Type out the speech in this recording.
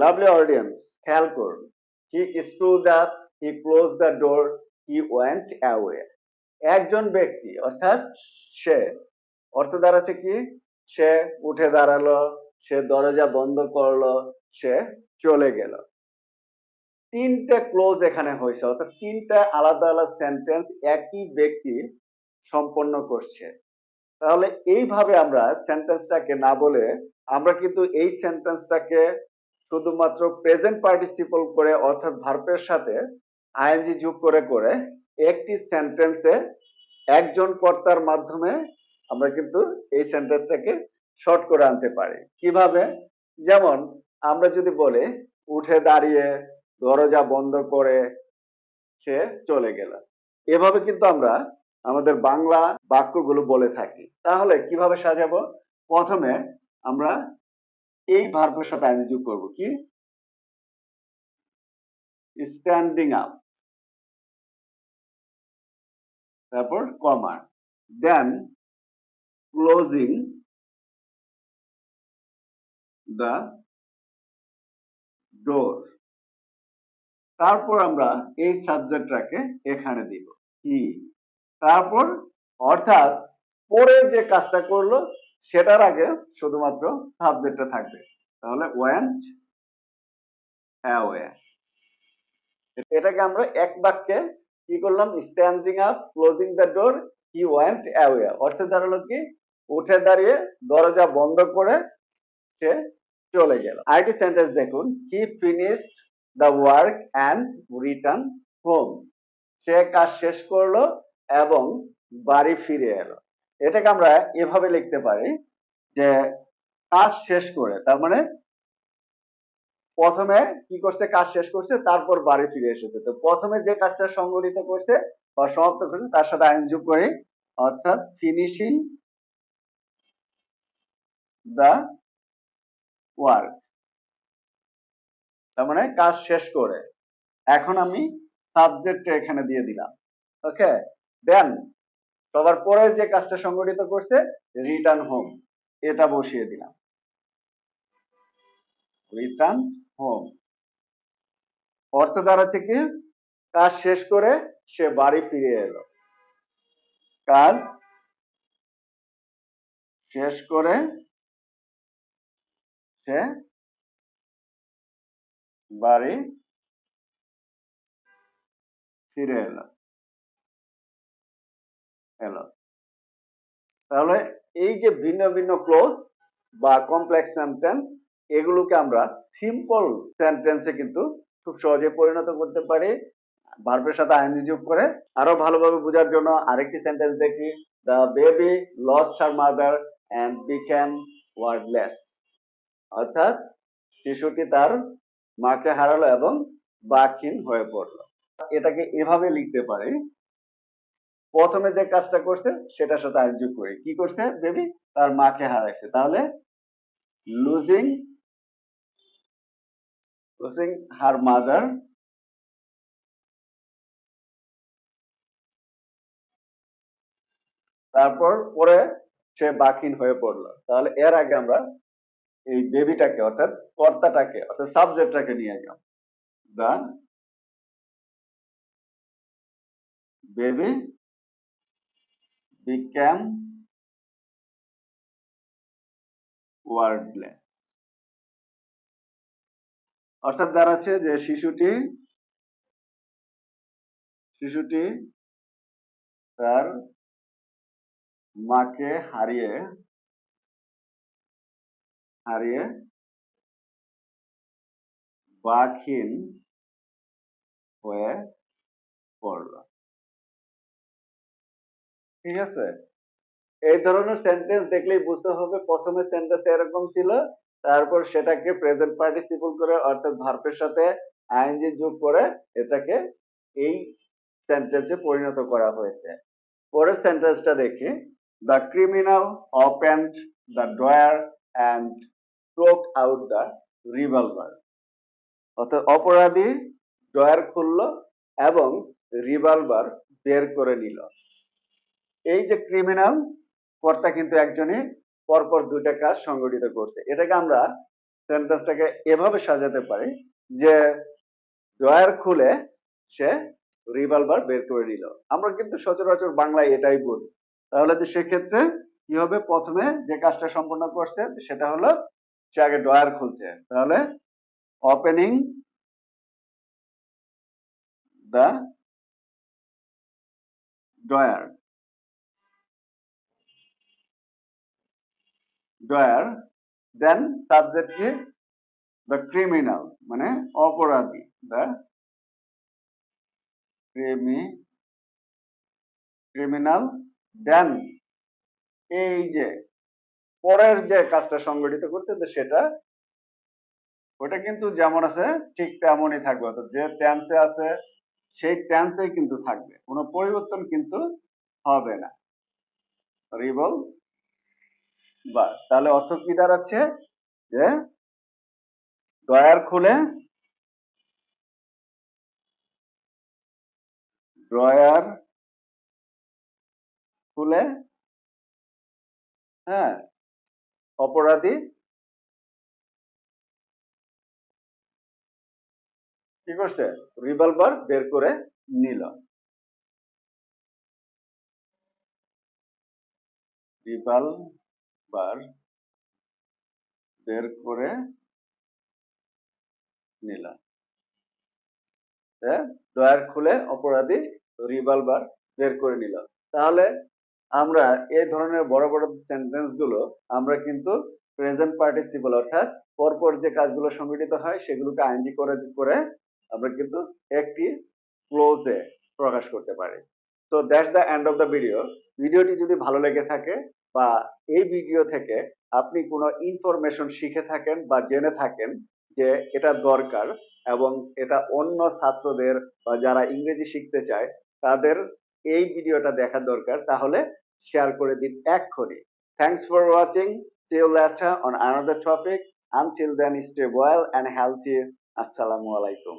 Lovely audience, খেয়াল করুন। হি stood up, he close the door, he went away. একজন ব্যক্তি অর্থাৎ সে, অর্থ দাঁড়াচ্ছে কি, সে উঠে দাঁড়ালো, সে দরজা বন্ধ করলো, সে চলে গেল। তিনটে ক্লোজ এখানে হয়েছে, অর্থাৎ তিনটা আলাদা আলাদা সেন্টেন্স একই ব্যক্তি সম্পন্ন করছে। তাহলে এইভাবে আমরা সেন্টেন্সটাকে না বলে আমরা কিন্তু এই সেন্টেন্সটাকে শুধুমাত্র প্রেজেন্ট পার্টিসিপল করে অর্থাৎ ভার্বের সাথে আইএনজি যোগ করে করে একটি সেন্টেন্সে একজন কর্তার মাধ্যমে আমরা কিন্তু এই সেন্টেন্সটাকে শর্ট করে আনতে পারি। কিভাবে? যেমন আমরা যদি বলি উঠে দাঁড়িয়ে দরজা বন্ধ করে সে চলে গেল, এভাবে কিন্তু আমরা আমাদের বাংলা বাক্যগুলো বলে থাকি। তাহলে কিভাবে সাজাবো? প্রথমে আমরা এই ভার্বের সাথে আইএনজি যোগ করব, কি, স্ট্যান্ডিং আপ, তারপর কমা, দেন ক্লোজিং দ্য ডোর। তারপর আমরা এই সাবজেক্টটাকে এখানে দিব, হি। তারপর অর্থাৎ পরে যে কাজটা করলো সেটার আগে শুধুমাত্র সাবজেক্টটা থাকবে। তাহলে ওয়েন্ট অ্যাওয়ে। এটাকে আমরা এক বাক্যে কি করলাম? Standing up, closing the door, he went away. অর্থ দাঁড়ালো কি, উঠে দাঁড়িয়ে দরজা বন্ধ করে সে চলে গেল। আরেকটি সেন্টেন্স দেখুন, he finished the work and return home. সে কাজ শেষ করলো এবং বাড়ি ফিরে এলো। এটাকে আমরা এভাবে লিখতে পারি যে কাজ শেষ করে, তার মানে প্রথমে কি করছে, কাজ শেষ করছে, তারপর বাড়ি ফিরে এসেছে। তো প্রথমে যে কাজটা সংগঠিত করছে বা সমাপ্ত করছে তার সাথে আইন যোগ করি, অর্থাৎ ফিনিশিং দ্য ওয়ার্ক, তার মানে কাজ শেষ করে। এখন আমি সাবজেক্ট এখানে দিয়ে দিলাম, ওকে। দেন সবার পরে যে কাজটা সংগঠিত করছে, রিটার্ন হোম, এটা বসিয়ে দিলাম, রিটার্ন হোম। অর্থ দাঁড়াচ্ছে কি, কাজ শেষ করে সে বাড়ি ফিরে এলো। কাজ শেষ করে সে বাড়ি ফিরে এলো এলো। তাহলে এই যে ভিন্ন ভিন্ন ক্লোজ বা কমপ্লেক্স সেন্টেন্স, এগুলোকে আমরা সিম্পল সেন্টেন্সে কিন্তু খুব সহজে পরিণত করতে পারি ভার্বের সাথে আইএনজি যোগ করে। আরো ভালোভাবে বোঝার জন্য আরেকটি সেন্টেন্স দেখি, the baby lost her mother and became wordless. অর্থাৎ শিশুটি তার মাকে হারালো এবং বাকহীন হয়ে পড়লো। এটাকে এভাবে লিখতে পারি, প্রথমে যে কাজটা করছে সেটার সাথে আইএনজি যোগ করি। কি করছে? বেবি তার মাকে হারাইছে, তাহলে লুজিং হার মাদার, তারপর পরে সে বাকহীন হয়ে পড়লো। তাহলে এর আগে আমরা এই বেবিটাকে অর্থাৎ কর্তাটাকে অর্থাৎ সাবজেক্টটাকে নিয়ে গেলাম, দা বেবি বিকেম ওয়ার্ডলেস। অর্থাৎ দাঁড়াচ্ছে যে শিশুটি তার মাকে হারিয়ে বাকহীন হয়ে পড়ল। ঠিক আছে? এই ধরনের সেন্টেন্স দেখলেই বুঝতে হবে প্রথমে সেন্টেন্স এরকম ছিল, তারপর সেটাকে প্রেজেন্ট পার্টিসিপল করে অর্থাৎ ভার্বের সাথে আইএনজি যোগ করে এটাকে এই সেন্টেন্সে পরিণত করা হয়েছে। পরের সেন্টেন্সটা দেখি, the criminal opened the drawer and টোক আউট দ্য রিভলভার। অর্থাৎ অপরাধী ড্রয়ার খুললো এবং রিভলভার বের করে নিল। এই যে ক্রিমিনাল, কর্তা কিন্তু একজনই পরপর দুইটা কাজ সংগঠিত করছে। এটাকে আমরা সেন্টেন্সটাকে এভাবে সাজাতে পারি যে ড্রয়ার খুলে সে রিভলভার বের করে নিল। আমরা কিন্তু সচরাচর বাংলায় এটাই বলি। তাহলে তো সেক্ষেত্রে কি হবে, প্রথমে যে কাজটা সম্পন্ন করছে সেটা হলো সে আগে ড্রয়ার খুলছে। তাহলে opening the drawer, drawer, then subject কি, দ্য ক্রিমিনাল মানে অপরাধী, দ্য ক্রিমিনাল, দেন এই যে পরের যে কাজটা সংগঠিত করছে সেটা ওটা কিন্তু যেমন আছে ঠিক তেমনই থাকবে, অর্থাৎ যে টেন্সে আছে সেই টেন্সেই কিন্তু থাকবে, কোনো পরিবর্তন কিন্তু হবে না। রিভল বা তাহলে অর্থ কি দাঁড়াচ্ছে যে ড্রয়ার খুলে, ড্রয়ার খুলে, হ্যাঁ, অপরাধী কি করছে, রিভলভার বের করে নিল। রিভলভার বের করে নিল, ড্রয়ার খুলে অপরাধী রিভলভার বের করে নিল। তাহলে আমরা এই ধরনের বড় বড় সেন্টেন্স গুলো আমরা কিন্তু প্রেজেন্ট পার্টিসিপল অর্থাৎ পরপর যে কাজগুলো সংঘটিত হয় সেগুলোকে আইএনজি করে করে আমরা কিন্তু একটি ক্লোজে প্রকাশ করতে পারি। তো that's the end of the video. ভিডিওটি যদি ভালো লেগে থাকে বা এই ভিডিও থেকে আপনি কোনো ইনফরমেশন শিখে থাকেন বা জেনে থাকেন যে এটা দরকার এবং এটা অন্য ছাত্রদের বা যারা ইংরেজি শিখতে চায় তাদের এই ভিডিওটা দেখা দরকার, তাহলে শেয়ার করে দিন এক্ষুনি। Thanks for watching, see you later on another topic, until then stay well and healthy. আসসালামু আলাইকুম।